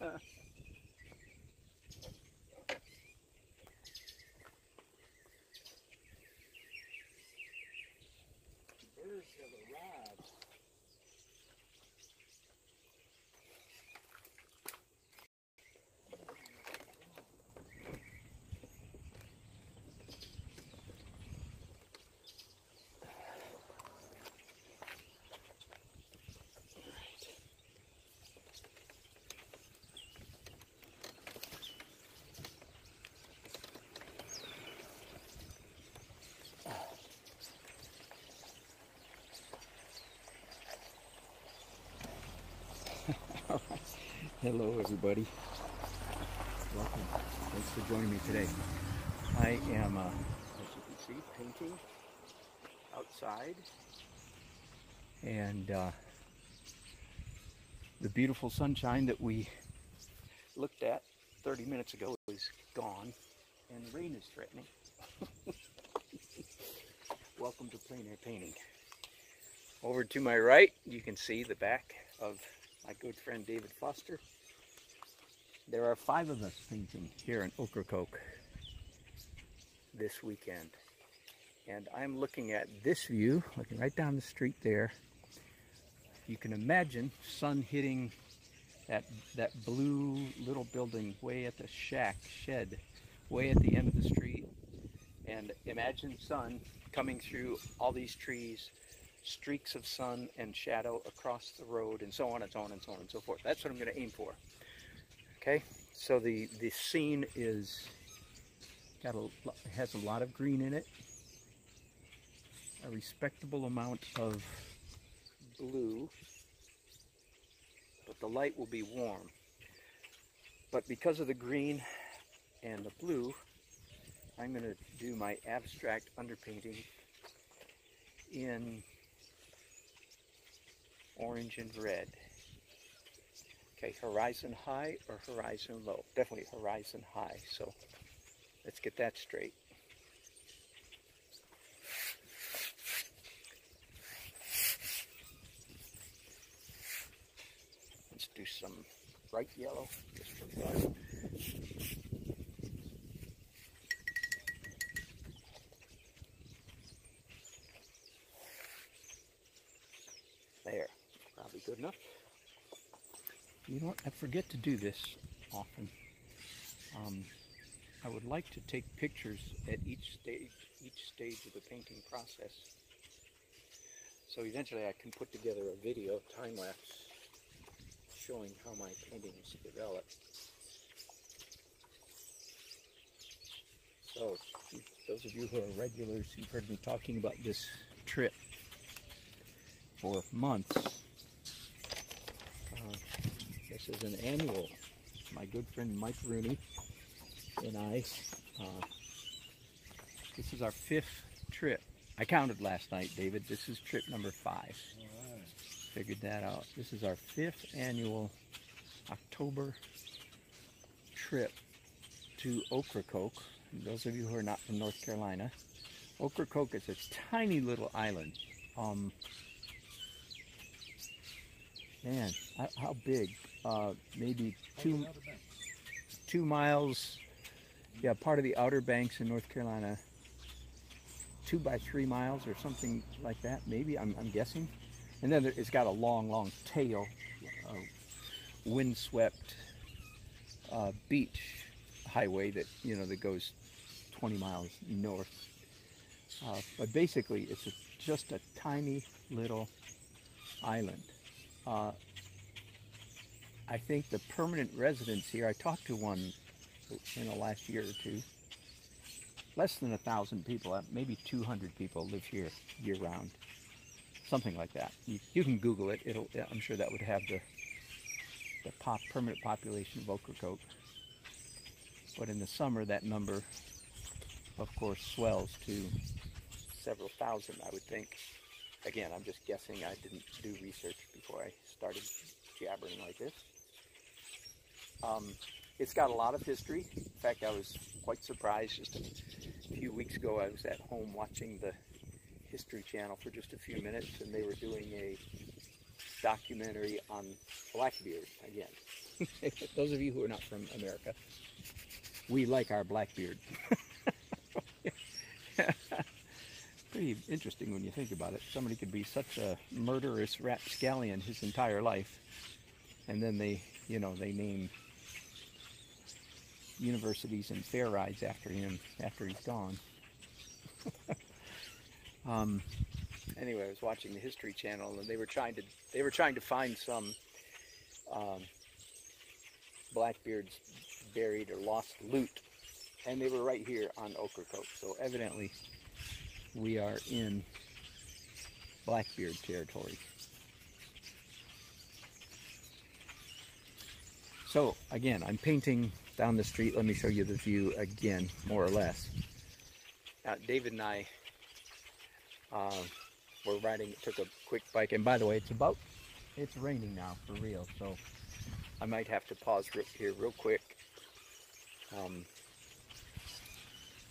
Birds have arrived. Hello everybody, welcome, thanks for joining me today. I am, as you can see, painting outside, and the beautiful sunshine that we looked at 30 minutes ago is gone, and the rain is threatening. Welcome to Plein painting. Over to my right, you can see the back of my good friend David Foster. There are 5 of us painting here in Ocracoke this weekend. And I'm looking at this view, looking right down the street there. You can imagine sun hitting that blue little building way at the shed, way at the end of the street. And imagine sun coming through all these trees, streaks of sun and shadow across the road, and so on and so on and so on and so forth. That's what I'm going to aim for. Okay, so the scene is has a lot of green in it, a respectable amount of blue, but the light will be warm. But because of the green and the blue, I'm going to do my abstract underpainting in orange and red. Okay, horizon high or horizon low? Definitely horizon high, so let's get that straight. Let's do some bright yellow just for fun. There, probably good enough. You know what, I forget to do this often. I would like to take pictures at each stage of the painting process. So eventually I can put together a video, time-lapse, showing how my paintings develop. So, those of you who are regulars, you've heard me talking about this trip for months. This is an annual. My good friend Mike Rooney and I, this is our 5th trip. I counted last night, David. This is trip number 5. All right. Figured that out. This is our 5th annual October trip to Ocracoke. And those of you who are not from North Carolina, Ocracoke is a tiny little island. Man, how big? Maybe 2 miles. Yeah, part of the Outer Banks in North Carolina. 2 by 3 miles or something like that. Maybe I'm guessing. And then it's got a long tail, windswept beach highway that that goes 20 miles north. But basically, it's just a tiny little island. I think the permanent residents here, I talked to one in the last year or two, less than 1,000 people, maybe 200 people live here year-round, something like that. You can Google it. I'm sure that would have the permanent population of Ocracoke. But in the summer, that number, of course, swells to several thousand, I would think. Again, I'm just guessing. I didn't do research before I started jabbering like this. It's got a lot of history. In fact, I was quite surprised just a few weeks ago. I was at home watching the History Channel for just a few minutes, and they were doing documentary on Blackbeard again. Those of you who are not from America, we like our Blackbeard. Pretty interesting when you think about it. Somebody could be such a murderous rapscallion his entire life, and then they name universities and fair rides after him after he's gone. Anyway, I was watching the History Channel, and they were trying to find some Blackbeard's buried or lost loot, and they were right here on Ocracoke. So evidently, we are in Blackbeard territory. So again, I'm painting down the street. Let me show you the view again, more or less. Now, David and I were riding, took a quick bike, and by the way, it's raining now for real, so I might have to pause here real quick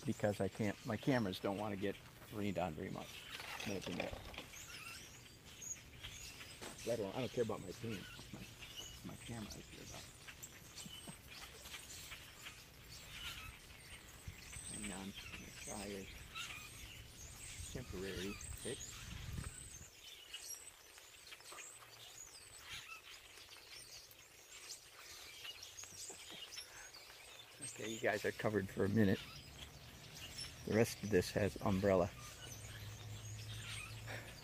because my cameras don't want to get rained on very much. I don't care about my paint. My camera I care about. Hang on, try a temporary fix. Okay, you guys are covered for a minute. The rest of this has umbrella.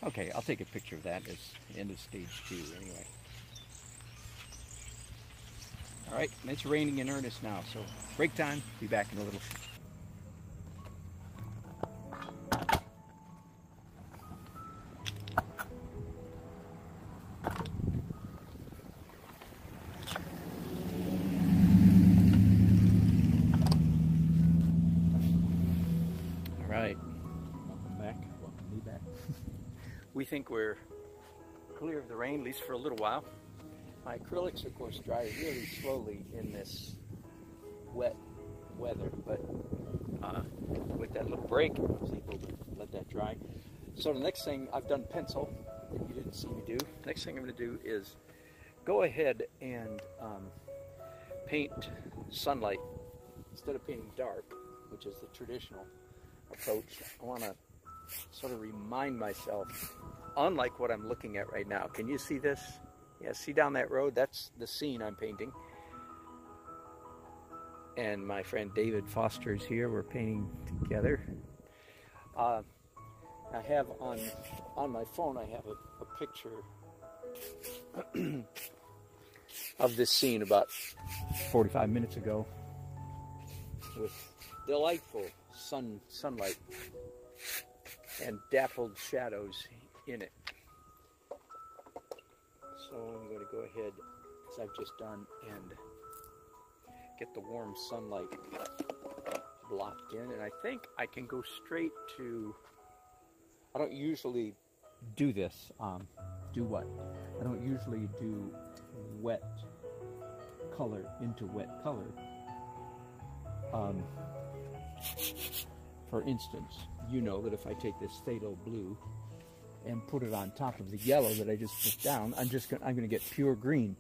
Okay, I'll take a picture of that as the end of stage 2 anyway. Alright, it's raining in earnest now, so break time, be back in a little. Alright, welcome back, welcome me back. We think we're clear of the rain, at least for a little while. My acrylics, of course, dry really slowly in this wet weather, but with that little break, I was able to let that dry. So the next thing, I've done pencil, that you didn't see me do. Next thing I'm going to do is go ahead and paint sunlight. Instead of painting dark, which is the traditional approach, I want to sort of remind myself, unlike what I'm looking at right now. Can you see this? Yeah, see down that road? That's the scene I'm painting. And my friend David Foster is here. We're painting together. I have on my phone, I have a picture of this scene about 45 minutes ago with delightful sunlight and dappled shadows in it. So I'm going to go ahead, as I've just done, and get the warm sunlight blocked in. And I think I can go straight to, I don't usually do this. Do what? I don't usually do wet color into wet color. For instance, you know that if I take this phthalo blue and put it on top of the yellow that I just put down, I'm going to get pure green,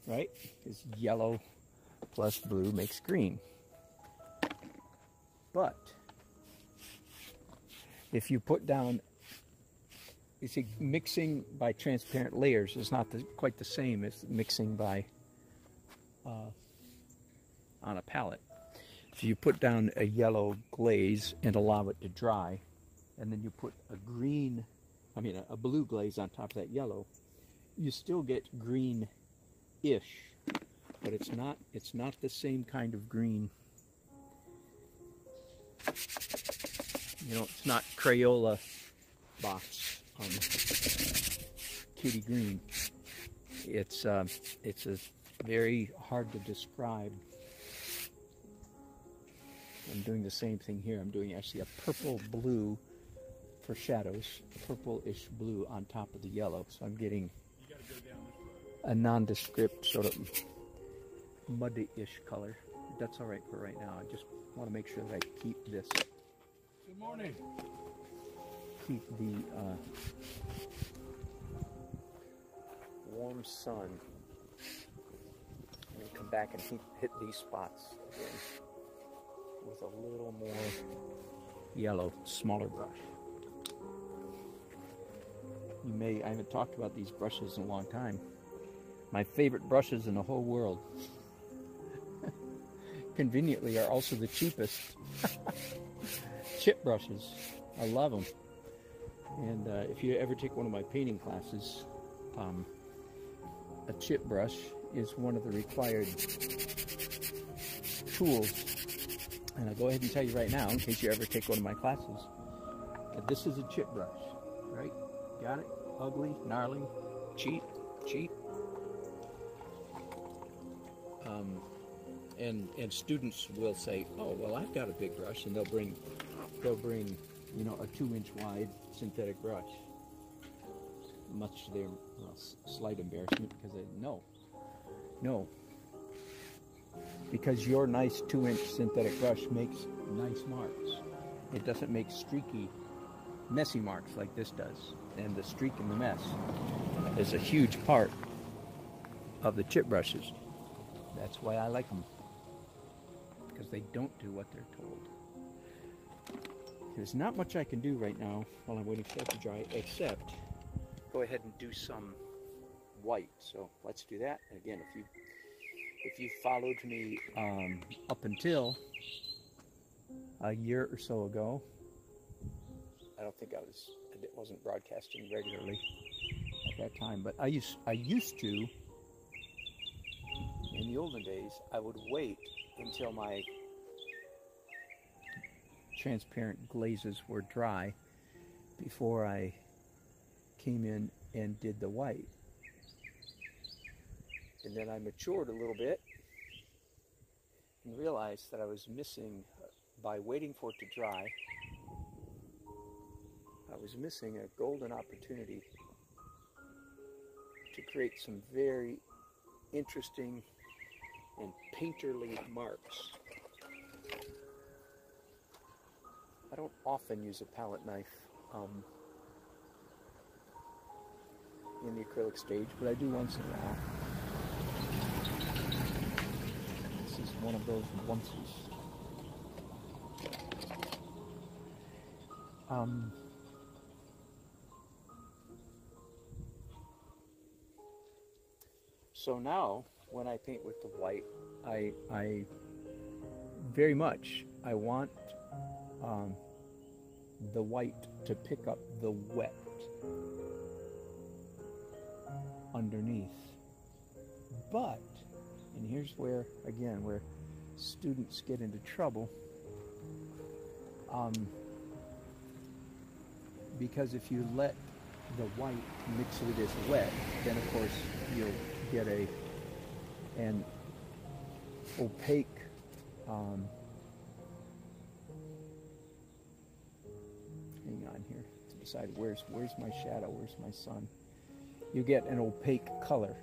right? Because yellow plus blue makes green. But if you put down, you see, mixing by transparent layers is not quite the same as mixing by on a palette. So you put down a yellow glaze and allow it to dry, and then you put a blue glaze on top of that yellow, you still get green-ish, but it's not the same kind of green. You know, it's not Crayola box kitty green. It's a very hard to describe. I'm doing the same thing here. I'm doing actually a purple blue for shadows, a purple-ish blue on top of the yellow. So I'm getting a nondescript sort of muddy-ish color. That's all right for right now. I just want to make sure that I keep this. Good morning. Keep the warm sun. I'm going to come back and hit these spots again with a little more yellow, smaller brush. I haven't talked about these brushes in a long time. My favorite brushes in the whole world. Conveniently are also the cheapest. Chip brushes. I love them. And if you ever take one of my painting classes, a chip brush is one of the required tools. And I'll go ahead and tell you right now, in case you ever take one of my classes, that this is a chip brush, right? Got it? Ugly, gnarly, cheap. And students will say, "Oh, well, I've got a big brush," and they'll bring, you know, a 2-inch wide synthetic brush. Much to their slight embarrassment, because no, because your nice 2-inch synthetic brush makes nice marks. It doesn't make streaky, messy marks like this does. And the streak and the mess is a huge part of the chip brushes. That's why I like them, because they don't do what they're told. There's not much I can do right now while I'm waiting for that to dry, except go ahead and do some white. So let's do that. And again, if you followed me up until a year or so ago, I don't think it wasn't broadcasting regularly at that time, but I used to, in the olden days, I would wait until my transparent glazes were dry before I came in and did the white. And then I matured a little bit and realized that I was missing, by waiting for it to dry, I was missing a golden opportunity to create some very interesting and painterly marks. I don't often use a palette knife in the acrylic stage, but I do once in a while. This is one of those onesies. So now, when I paint with the white, I very much, I want the white to pick up the wet underneath. But, and here's where, again, where students get into trouble, because if you let the white mix with this wet, then of course you'll get an opaque hang on here to decide where's my shadow, where's my sun. You get an opaque color,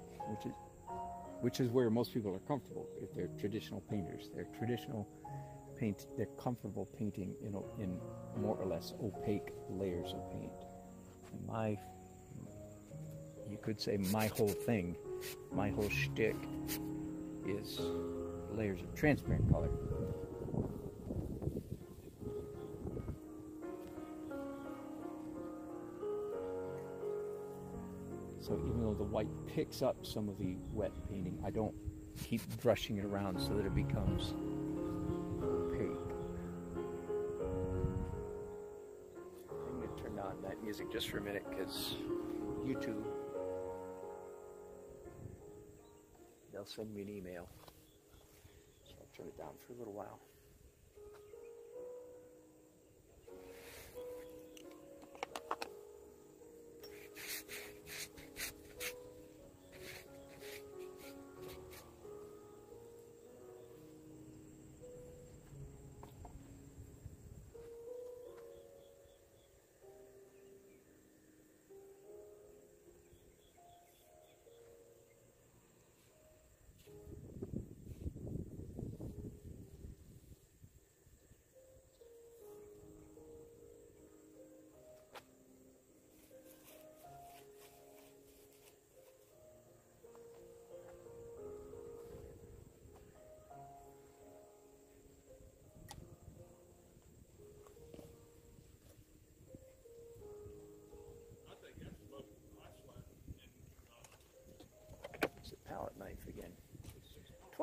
which is where most people are comfortable if they're traditional painters. They're comfortable painting in more or less opaque layers of paint. And you could say my whole thing, my whole shtick is layers of transparent color. So even though the white picks up some of the wet painting, I don't keep brushing it around so that it becomes opaque. I'm going to turn on that music just for a minute because YouTube, they'll send me an email. So I'll turn it down for a little while.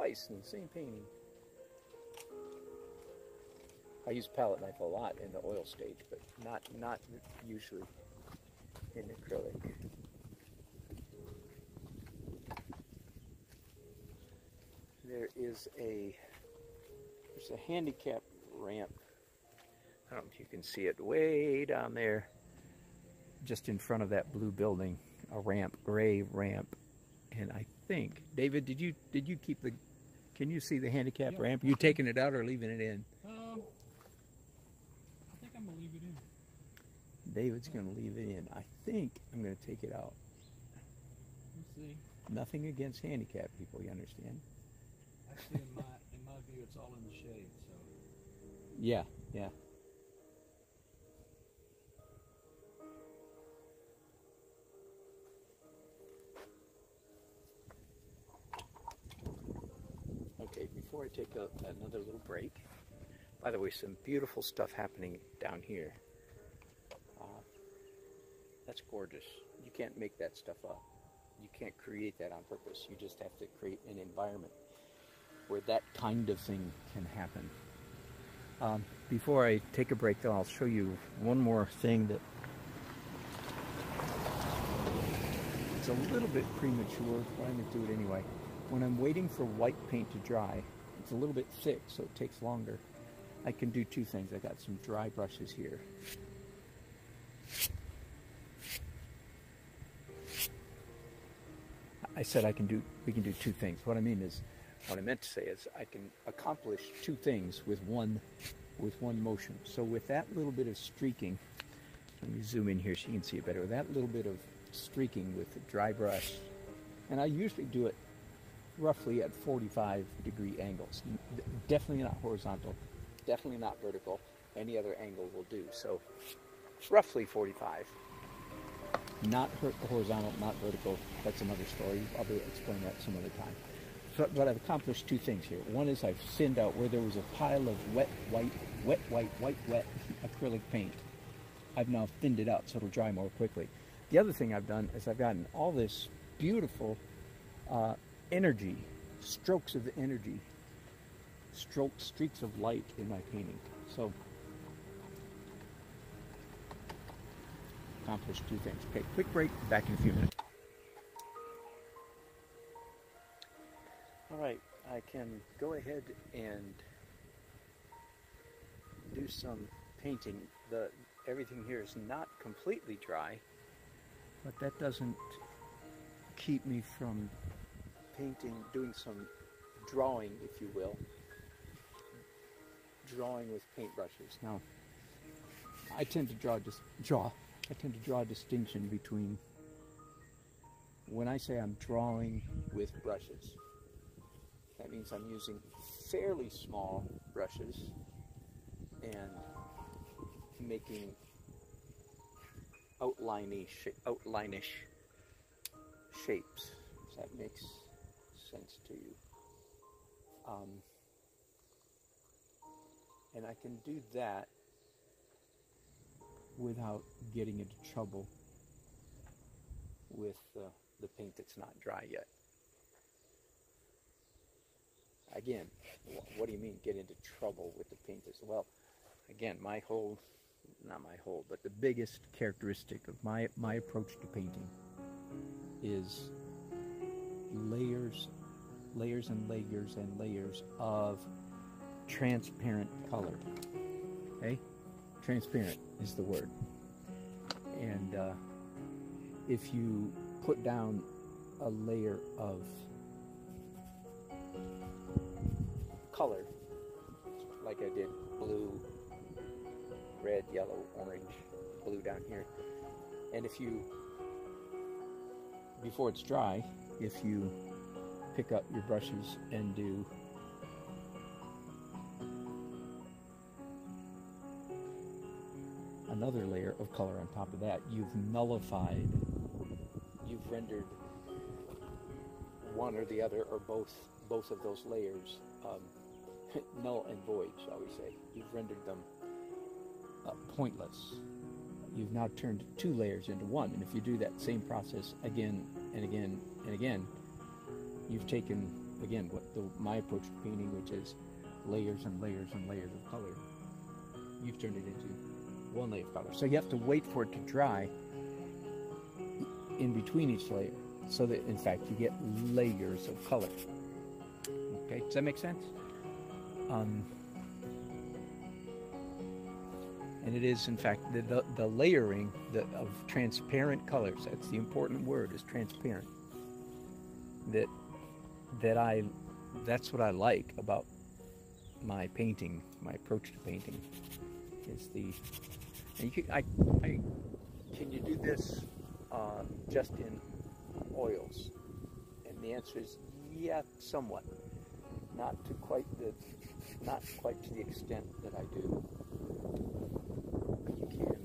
twice in the same painting. I use palette knife a lot in the oil stage, but not usually in acrylic. There's a handicap ramp. I don't know if you can see it way down there, just in front of that blue building. A ramp, gray ramp, and I think, David, did you keep the? Can you see the handicap ramp? Are you taking it out or leaving it in? I think I'm gonna leave it in. David's gonna leave it in. I think I'm gonna take it out. We'll see. Nothing against handicapped people, you understand? Actually, in my view, it's all in the shade. So. Yeah, yeah. Okay, before I take another little break, by the way, some beautiful stuff happening down here. That's gorgeous. You can't make that stuff up. You can't create that on purpose. You just have to create an environment where that kind of thing can happen. Before I take a break, though, I'll show you one more thing that it's a little bit premature, but I'm going to do it anyway. When I'm waiting for white paint to dry, it's a little bit thick, so it takes longer. I can do two things. I got some dry brushes here. I said we can do two things. What I meant to say is I can accomplish two things with one motion. So with that little bit of streaking, let me zoom in here so you can see it better. With that little bit of streaking with a dry brush, and I usually do it roughly at 45-degree angles. Definitely not horizontal, definitely not vertical. Any other angle will do. So roughly 45. Not horizontal, not vertical. That's another story. I'll explain that some other time. So, but I've accomplished two things here. One is I've thinned out where there was a pile of wet acrylic paint. I've now thinned it out so it'll dry more quickly. The other thing I've done is I've gotten all this beautiful energy, strokes of energy, streaks of light in my painting. So accomplished two things. Okay, quick break, back in a few minutes. All right, I can go ahead and do some painting. Everything here is not completely dry, but that doesn't keep me from painting, doing some drawing, if you will. Drawing with paintbrushes. Now, I tend to draw a distinction between when I say I'm drawing with brushes. That means I'm using fairly small brushes and making outline-ish shapes. Does that make sense to you? And I can do that without getting into trouble with the paint that's not dry yet. Again, what do you mean get into trouble with the paint that's, well, again, but the biggest characteristic of my approach to painting is layers and layers and layers of transparent color. Okay? Transparent is the word. And if you put down a layer of color, like I did, blue, red, yellow, orange, blue down here, and if you, before it's dry, if you pick up your brushes and do another layer of color on top of that, you've nullified, you've rendered one or the other or both of those layers null and void, shall we say. You've rendered them pointless. You've now turned two layers into one, and if you do that same process again and again and again, you've taken again, my approach to painting, which is layers and layers and layers of color. You've turned it into one layer of color. So you have to wait for it to dry in between each layer, so that in fact you get layers of color. Okay, does that make sense? And it is, in fact, the layering of transparent colors. That's the important word, is transparent. That's what I like about my painting, my approach to painting. Is can you do this just in oils? And the answer is yeah, somewhat. Not quite to the extent that I do. But you can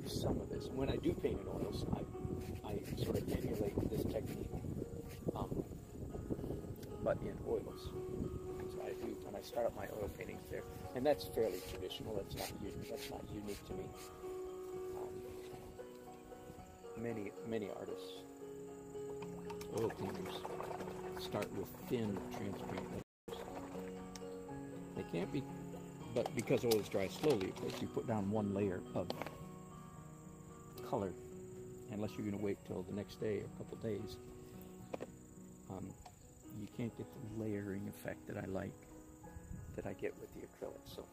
do some of this. When I do paint in oils, I sort of emulate this technique, but in oils. So I do when I start up my oil paintings there, and that's fairly traditional. That's not unique to me. Many artists, oil painters, start with thin, transparent layers. They can't be, but because oils dry slowly, of course, you put down one layer of color, unless you're going to wait till the next day or a couple days. You can't get the layering effect that I like, that I get with the acrylic. So.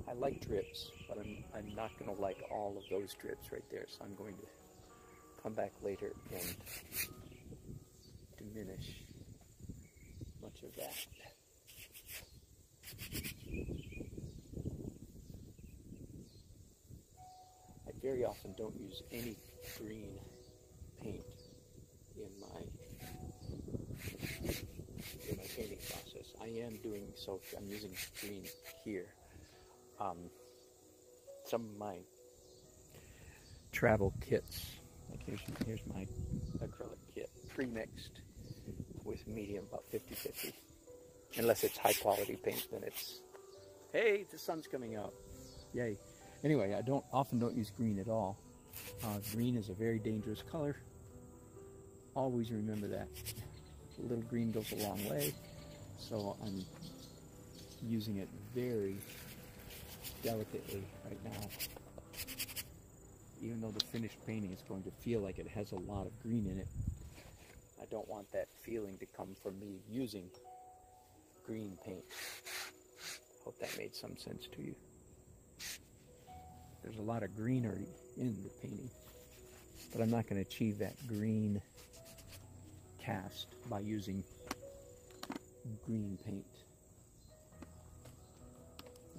I like drips, but I'm not going to like all of those drips right there, so I'm going to come back later and diminish much of that. I very often don't use any green paint in my painting process. I am doing so. I'm using green here. Some of my travel kits, like here's my acrylic kit, pre-mixed with medium, about 50-50. Unless it's high quality paint, then it's, hey, the sun's coming out, yay. Anyway, I often don't use green at all. Green is a very dangerous color. Always remember that. A little green goes a long way, so I'm using it very delicately right now. Even though the finished painting is going to feel like it has a lot of green in it, I don't want that feeling to come from me using green paint. Hope that made some sense to you. There's a lot of greenery in the painting, but I'm not going to achieve that green cast by using green paint.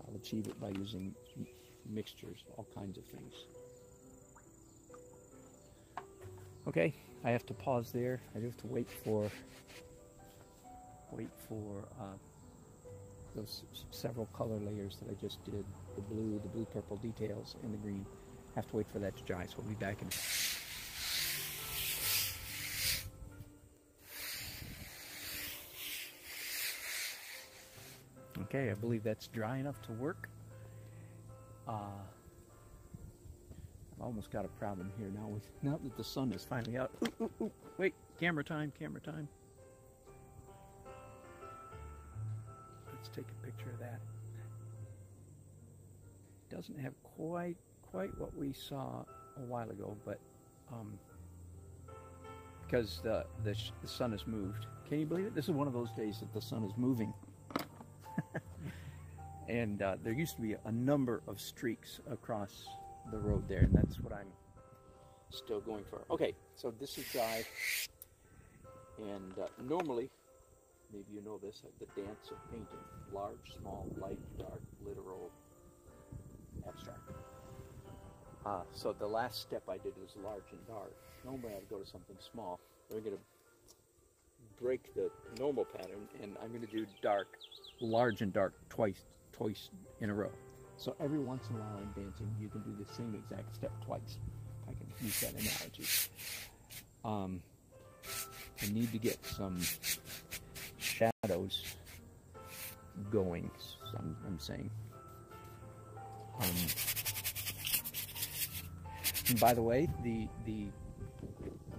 I'll achieve it by using mixtures, all kinds of things. Okay, I have to pause there. I have to wait for those several color layers that I just did, the blue purple details, and the green. I have to wait for that to dry, so we'll be back in. Okay, I believe that's dry enough to work. I've almost got a problem here now that the sun is finally out. Ooh, wait, camera time. Let's take a picture of that. Doesn't have quite what we saw a while ago, but because the sun has moved. Can you believe it? This is one of those days that the sun is moving. And there used to be a number of streaks across the road there, and that's what I'm still going for. Okay, so this is dry, and normally, maybe you know this, the dance of painting: large, small, light, dark, literal, abstract. So the last step I did was large and dark. Normally I'd go to something small. We're going to break the normal pattern, and I'm going to do dark, large and dark twice in a row. So every once in a while in dancing, you can do the same exact step twice. I can use that analogy. I need to get some shadows going. I'm saying. And by the way, the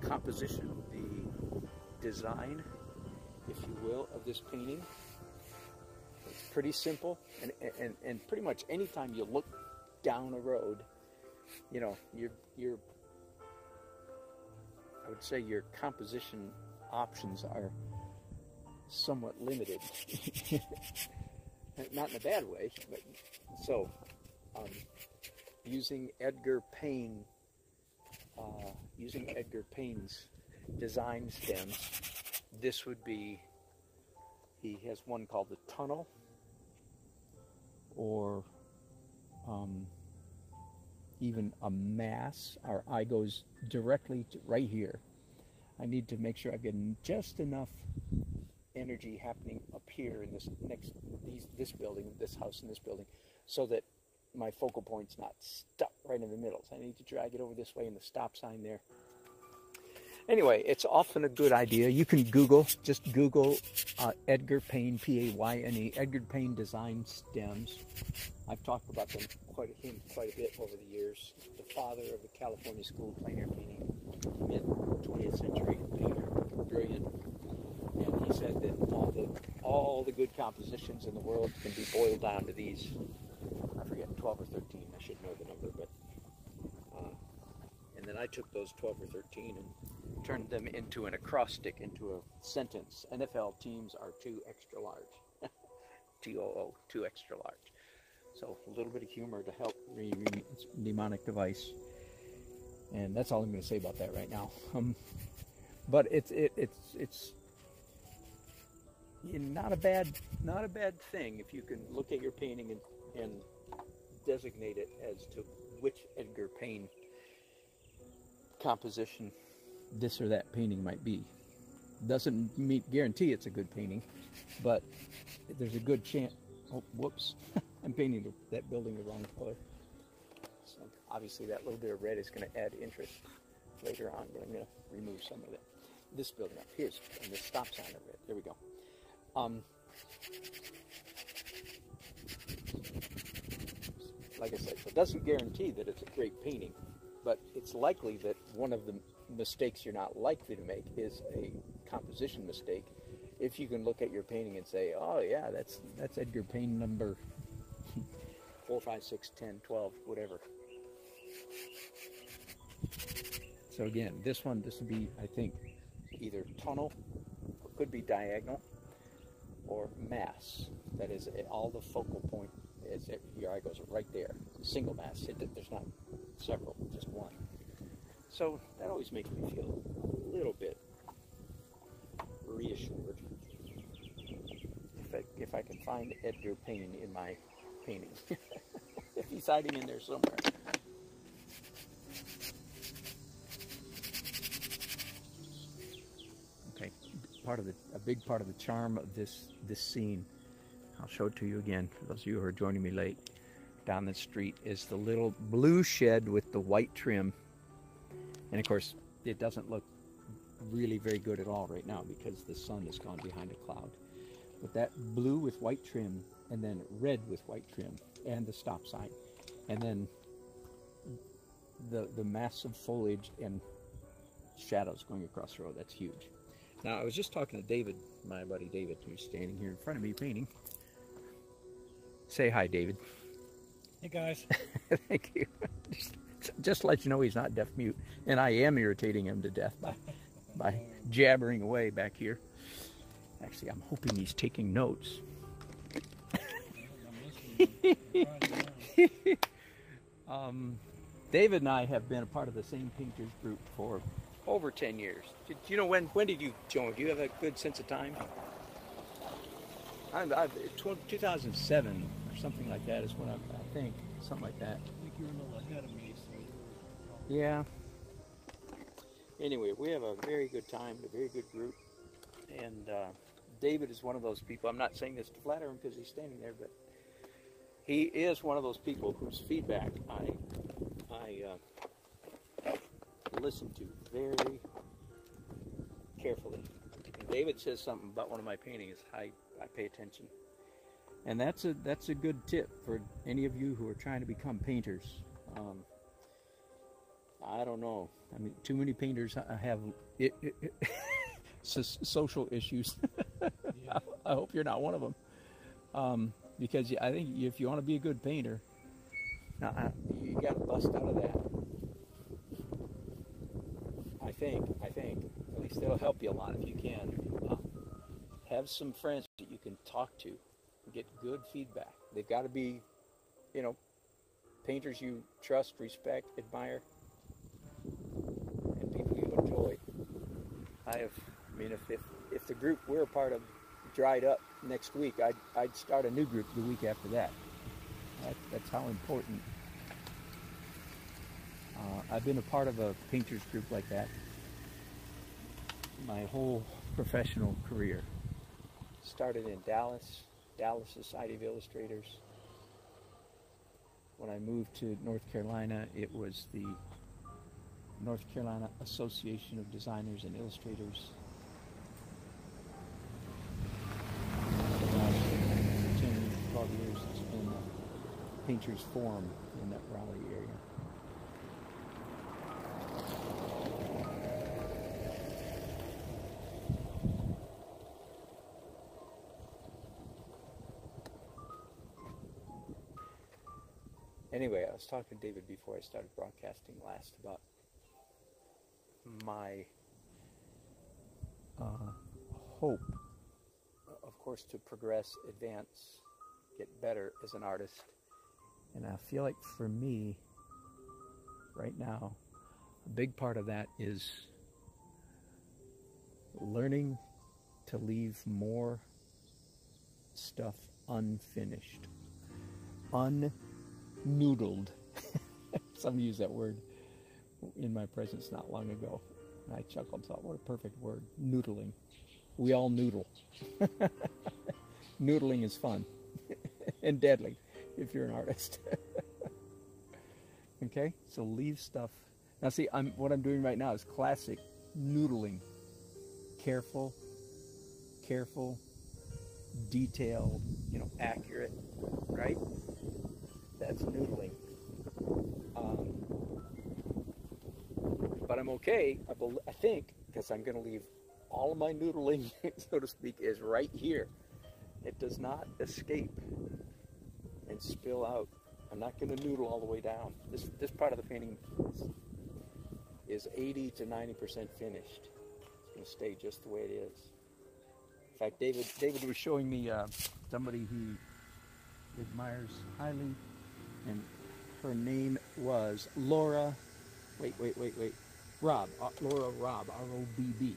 composition, the design, if you will, of this painting, it's pretty simple, and pretty much anytime you look down a road, you know, your I would say your composition options are somewhat limited. Not in a bad way, but so using Edgar Payne's design stems, this would be, he has one called the tunnel, or even a mass. Our eye goes directly to right here. I need to make sure I get just enough energy happening up here in this building, this house and this building, so that my focal point's not stuck right in the middle. So I need to drag it over this way, and the stop sign there. Anyway, it's often a good idea. You can just Google Edgar Payne, P-A-Y-N-E, Edgar Payne design stems. I've talked about him quite a bit over the years. The father of the California school of plein air painting, mid-20th century painter, brilliant. And he said that all the good compositions in the world can be boiled down to these. I forget, 12 or 13. I should know the number, but and then I took those 12 or 13 and turned them into an acrostic, into a sentence. NFL teams are too extra large. T-O-O, too extra large. So a little bit of humor to help mnemonic device. And that's all I'm going to say about that right now. But it's not a bad thing if you can look at your painting and designate it as to which Edgar Payne composition this or that painting might be. Doesn't guarantee it's a good painting, but there's a good chance. Oh, whoops! I'm painting that building the wrong color. So obviously that little bit of red is going to add interest later on, but I'm going to remove some of it. This building up here's, and the stop sign of red. There we go. Like I said, it doesn't guarantee that it's a great painting, but it's likely that one of the mistakes you're not likely to make is a composition mistake. If you can look at your painting and say, oh yeah, that's Edgar Payne number 4, 5, 6, 10, 12, whatever. So again, this would be, I think, either tunnel, or could be diagonal, or mass. That is, all the focal point is, your eye goes right there. Single mass. There's not several, just one. So that always makes me feel a little bit reassured if I can find Edgar Payne in my painting. If he's hiding in there somewhere. Okay, a big part of the charm of this scene, I'll show it to you again for those of you who are joining me late, down the street, is the little blue shed with the white trim. And of course, it doesn't look really very good at all right now because the sun has gone behind a cloud. But that blue with white trim, and then red with white trim, and the stop sign, and then the massive foliage and shadows going across the road, that's huge. Now, I was just talking to David, my buddy David, who's standing here in front of me painting. Say hi, David. Hey, guys. Thank you. Just to let you know he's not deaf mute, and I am irritating him to death by jabbering away back here. Actually, I'm hoping he's taking notes. David and I have been a part of the same painters group for over 10 years. Do you know when did you join? Do you have a good sense of time? 2007 or something like that is when I think, something like that. I think you're a little ahead of me, so yeah. Anyway, we have a very good time, a very good group, and David is one of those people. I'm not saying this to flatter him because he's standing there, but he is one of those people whose feedback I listen to very carefully. And David says something about one of my paintings. I pay attention. And that's a good tip for any of you who are trying to become painters. I don't know. I mean, too many painters have social issues. Yeah. I hope you're not one of them. Because I think if you want to be a good painter, you got to bust out of that. I think. At least it'll help you a lot if you can. Have some friends that you can talk to and get good feedback. They've got to be, painters you trust, respect, admire, and people you enjoy. If the group we're a part of dried up next week, I'd start a new group the week after that. That's how important. I've been a part of a painters group like that my whole professional career. Started in Dallas Society of Illustrators. When I moved to North Carolina, it was the North Carolina Association of Designers and Illustrators. For the last 10, 12 years, it's been a Painters Forum in that Raleigh area. Anyway, I was talking to David before I started broadcasting last about my hope, of course, to progress, advance, get better as an artist. And I feel like for me, right now, a big part of that is learning to leave more stuff unfinished, noodled. Some use that word in my presence not long ago. And I chuckled, thought, what a perfect word, noodling. We all noodle. Noodling is fun and deadly if you're an artist. Okay, so leave stuff. Now see, what I'm doing right now is classic noodling. Careful, detailed, accurate, right? That's noodling. But I'm okay, I think, because I'm going to leave all of my noodling, so to speak, is right here. It does not escape and spill out. I'm not going to noodle all the way down. This part of the painting is 80 to 90% finished. It's going to stay just the way it is. In fact, David was showing me somebody he admires highly, and her name was Laura. Wait. Robb. Laura Robb. R-O-B-B.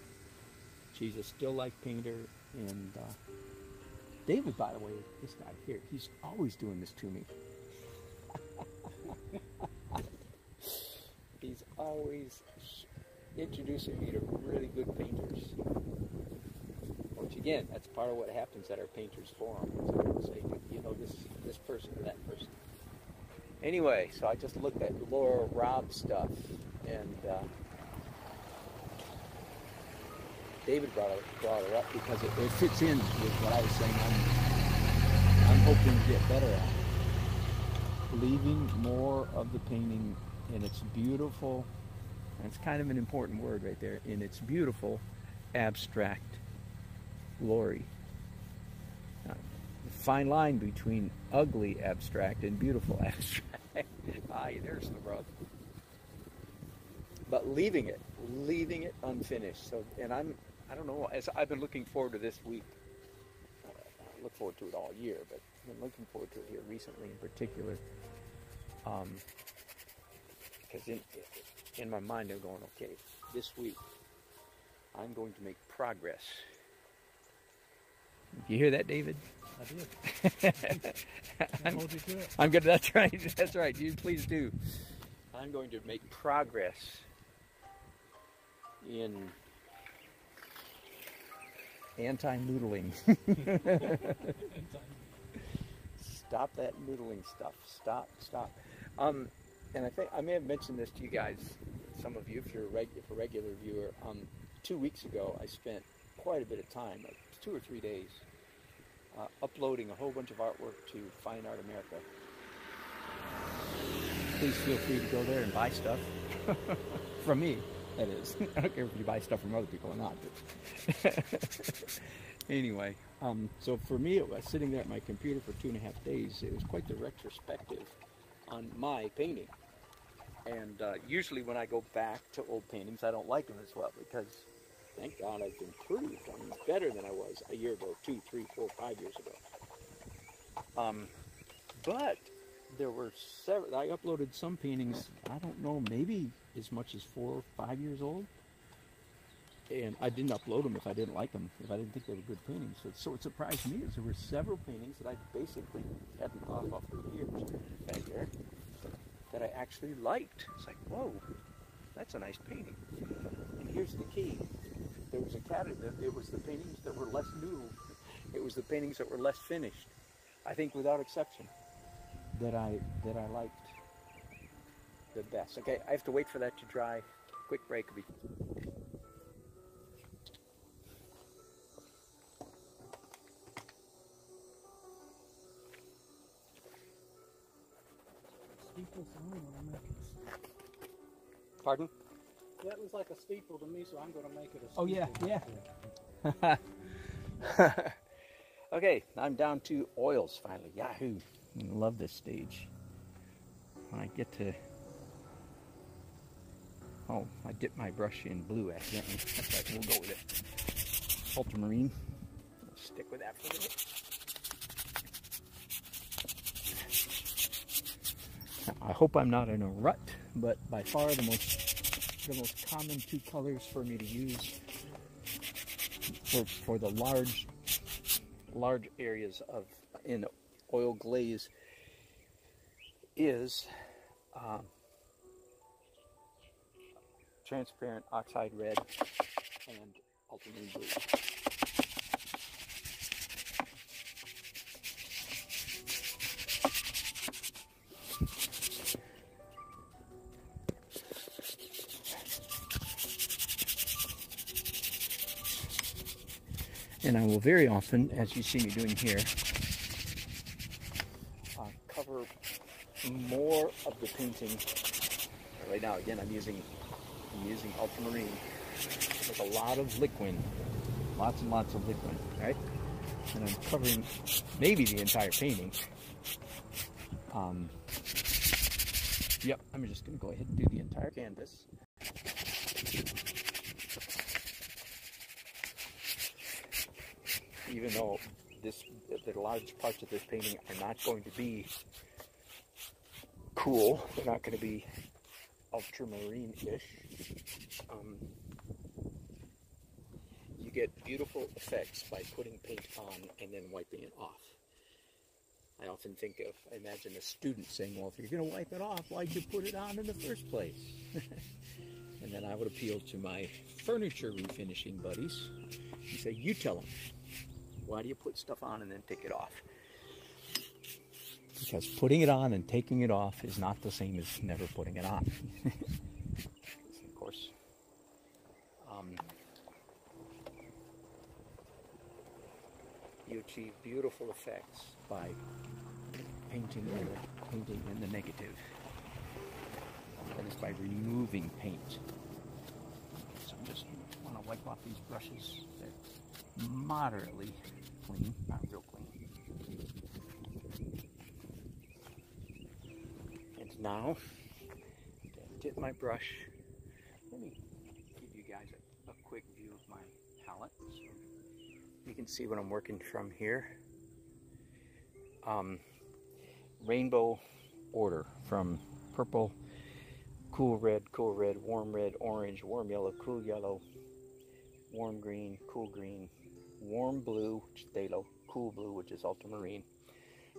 She's a still life painter, and David, by the way, this guy here, he's always doing this to me. He's always introducing me to really good painters. Which again, that's part of what happens at our Painters Forum. So say, this person or that person. Anyway, so I just looked at Laura Robb stuff, and David brought her up because it fits in with what I was saying I'm hoping to get better at. Leaving more of the painting in its beautiful, and it's kind of an important word right there, in its beautiful abstract glory. Now, the fine line between ugly abstract and beautiful abstract. There's the rub. But leaving it unfinished. So, and I don't know, as I've been looking forward to this week. I look forward to it all year, but I've been looking forward to it here recently in particular. Because in my mind I'm going, okay, this week I'm going to make progress. You hear that, David? I did. I hold you to it. I'm good. That's right. That's right. You please do. I'm going to make progress in anti-noodling. Stop that noodling stuff. Stop. And I think I may have mentioned this to you guys, some of you, if you're a regular viewer. 2 weeks ago, I spent quite a bit of time, like 2 or 3 days, uploading a whole bunch of artwork to Fine Art America. Please feel free to go there and buy stuff from me, that is. I don't care if you buy stuff from other people or not. But anyway, so for me, it was sitting there at my computer for 2.5 days. It was quite the retrospective on my painting. And usually when I go back to old paintings, I don't like them as well because, thank God, I've improved. I'm better than I was a year ago, 2, 3, 4, 5 years ago. But there were several. I uploaded some paintings, I don't know, maybe as much as 4 or 5 years old. And I didn't upload them if I didn't like them, if I didn't think they were good paintings. So it surprised me is there were several paintings that I basically hadn't thought about for years back there that I actually liked. It's like, whoa, that's a nice painting. And here's the key. There was a category. It was the paintings that were less new. It was the paintings that were less finished. I think without exception that I liked the best. Okay, I have to wait for that to dry. Quick break. Pardon? That was like a steeple to me, so I'm going to make it a steeple. Oh yeah. Okay, I'm down to oils finally. Yahoo! I love this stage. When I get to, oh, I dipped my brush in blue accidentally. That's right, we'll go with it. Ultramarine. I'll stick with that for a minute. I hope I'm not in a rut, but by far the most common 2 colors for me to use for the large areas of in oil glaze is transparent oxide red and ultramarine blue. And I will very often, as you see me doing here, cover more of the painting. Right now, again, I'm using ultramarine with a lot of liquid, lots and lots of liquid, right? And I'm covering maybe the entire painting. Yep, I'm just going to go ahead and do the entire canvas. Even though the large parts of this painting are not going to be cool, they're not going to be ultramarine-ish. You get beautiful effects by putting paint on and then wiping it off. I often imagine a student saying, well, if you're going to wipe it off, why'd you put it on in the first place? And then I would appeal to my furniture refinishing buddies and say, you tell them. Why do you put stuff on and then take it off? Because putting it on and taking it off is not the same as never putting it on. Of course, you achieve beautiful effects by painting in the negative. That is by removing paint. So I just want to wipe off these brushes. They're moderately clean, not real clean. And now, to dip my brush, let me give you guys a quick view of my palette. So you can see what I'm working from here. Rainbow order from purple, cool red, warm red, orange, warm yellow, warm green, cool green, warm blue, which is phthalo, cool blue, which is ultramarine.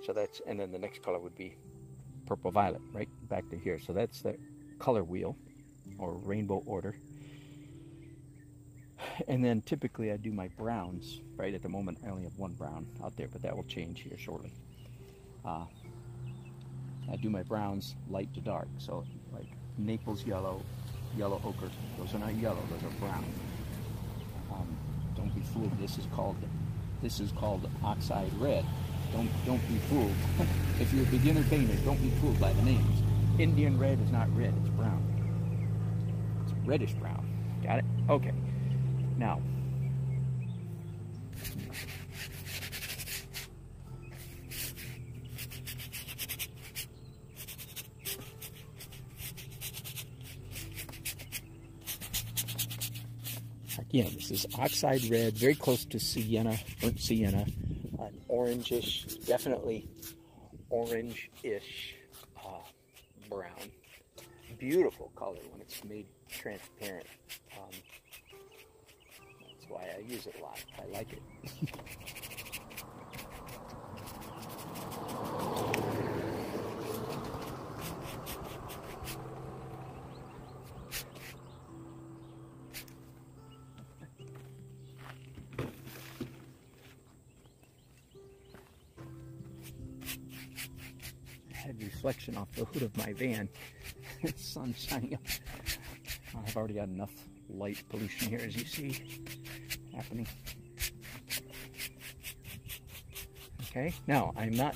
So that's, and then the next color would be purple violet, right back to here. So that's the color wheel or rainbow order. And then typically I do my browns, right? At the moment I only have one brown out there, but that will change here shortly. I do my browns light to dark, so like Naples yellow, yellow ochre. Those are not yellow, those are brown. Don't be fooled. This is called oxide red. Don't be fooled. If you're a beginner painter, don't be fooled by the names. Indian red is not red, it's brown. It's reddish brown. Got it? Okay. Now, again, this is oxide red, very close to sienna, burnt sienna, an orangish, definitely orange-ish brown. Beautiful color when it's made transparent. That's why I use it a lot. I like it. Reflection off the hood of my van. Sun shining up. I've already got enough light pollution here, as you see, happening. Okay, now I'm not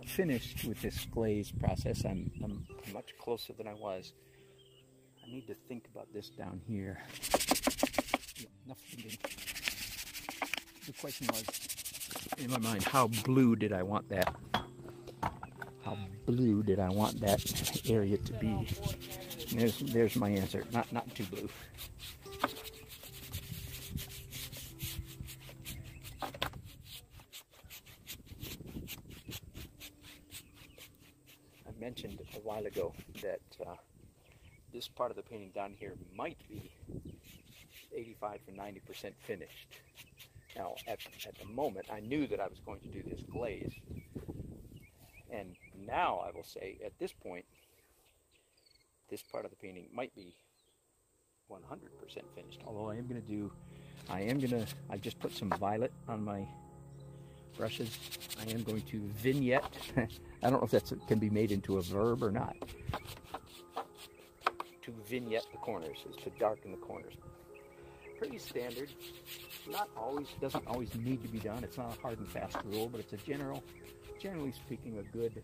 finished with this glaze process. I'm much closer than I was. I need to think about this down here. Enough thinking. The question was, in my mind, how blue did I want that? How blue did I want that area to be? There's my answer. Not too blue. I mentioned a while ago that this part of the painting down here might be 85 to 90% finished. Now, at the moment, I knew that I was going to do this glaze. And now I will say, at this point, this part of the painting might be 100% finished. Although I just put some violet on my brushes. I am going to vignette. I don't know if that can be made into a verb or not. To vignette the corners is to darken the corners. Pretty standard. Not always, doesn't always need to be done. It's not a hard and fast rule, but it's a generally speaking, a good,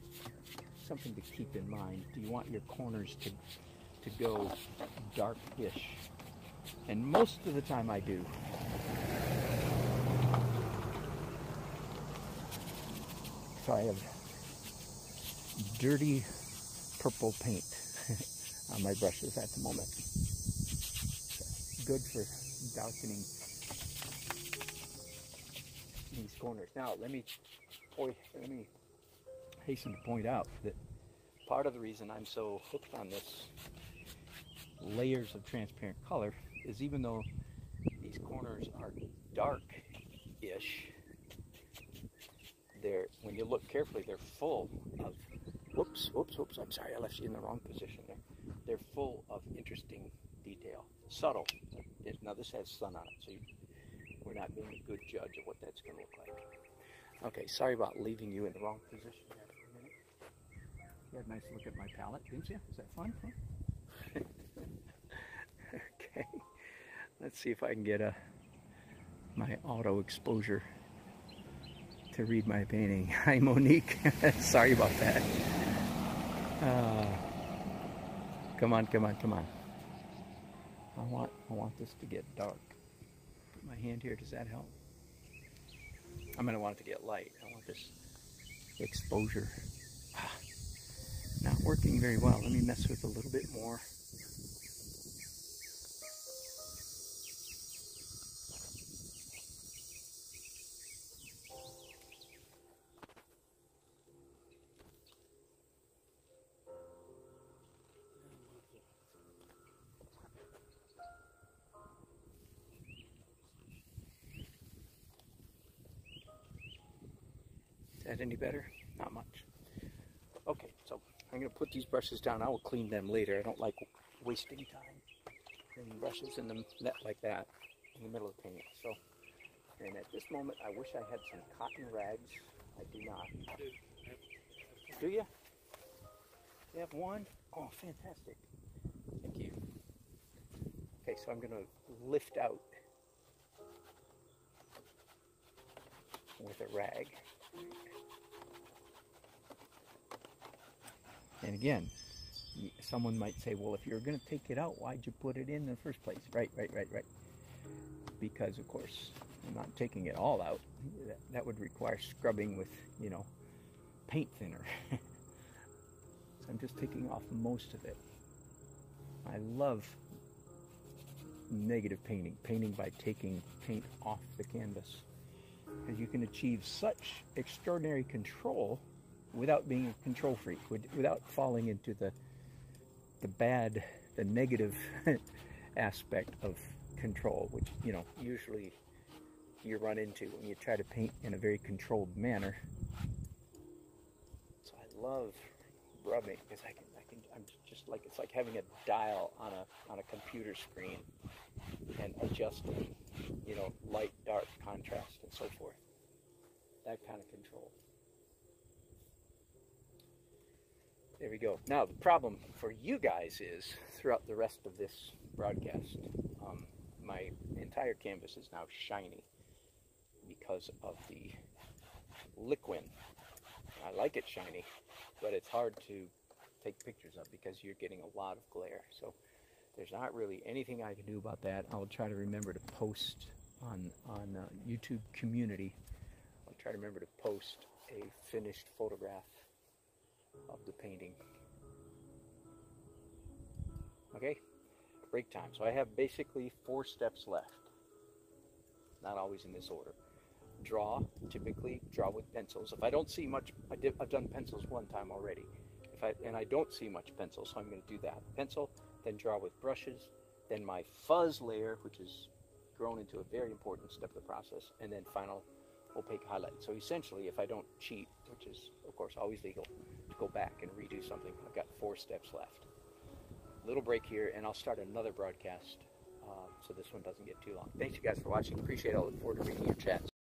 something to keep in mind. Do you want your corners to go dark-ish? And most of the time I do. So I have dirty purple paint on my brushes at the moment. Good for darkening these corners. Now let me hasten to point out that part of the reason I'm so hooked on this layers of transparent color is, even though these corners are dark-ish, when you look carefully, they're full of, whoops, I'm sorry, I left you in the wrong position there. They're full of interesting detail, subtle. Now this has sun on it, so we're not being a good judge of what that's going to look like. Okay, sorry about leaving you in the wrong position there for a minute. You had a nice look at my palette, didn't you? Is that fun? Huh? Okay, let's see if I can get my auto exposure to read my painting. Hi, Monique. Sorry about that. Come on. I want this to get dark. Put my hand here. Does that help? I'm gonna want it to get light. I want this exposure. Not working very well. Let me mess with a little bit more. Is that any better? Not much. Okay, so I'm going to put these brushes down. I will clean them later. I don't like wasting time cleaning brushes in the net like that in the middle of the painting. So, and at this moment, I wish I had some cotton rags. I do not. Do you? You have one? Oh, fantastic. Thank you. Okay, so I'm going to lift out with a rag. And again, someone might say, well, if you're going to take it out, why'd you put it in the first place? Right. Because, of course, I'm not taking it all out. That would require scrubbing with, you know, paint thinner. So I'm just taking off most of it. I love negative painting by taking paint off the canvas, because you can achieve such extraordinary control without being a control freak, without falling into the negative aspect of control, which, you know, usually you run into when you try to paint in a very controlled manner. So I love rubbing, because I'm just like, it's like having a dial on a computer screen and adjusting, you know, light, dark, contrast, and so forth. That kind of control. There we go. Now, the problem for you guys is, throughout the rest of this broadcast, my entire canvas is now shiny because of the liquid. I like it shiny, but it's hard to take pictures of because you're getting a lot of glare. So there's not really anything I can do about that. I'll try to remember to post on YouTube community. I'll try to remember to post a finished photograph of the painting. Okay, break time. So I have basically 4 steps left. Not always in this order. Draw, typically draw with pencils. If I don't see much, I've done pencils one time already. And I don't see much pencil, so I'm going to do that. Pencil, then draw with brushes, then my fuzz layer, which is grown into a very important step of the process, and then final opaque highlight. So essentially, if I don't cheat, which is of course always legal, to go back and redo something, I've got 4 steps left. Little break here, and I'll start another broadcast so this one doesn't get too long. Thanks you guys for watching. Appreciate it. I look forward to reading your chats.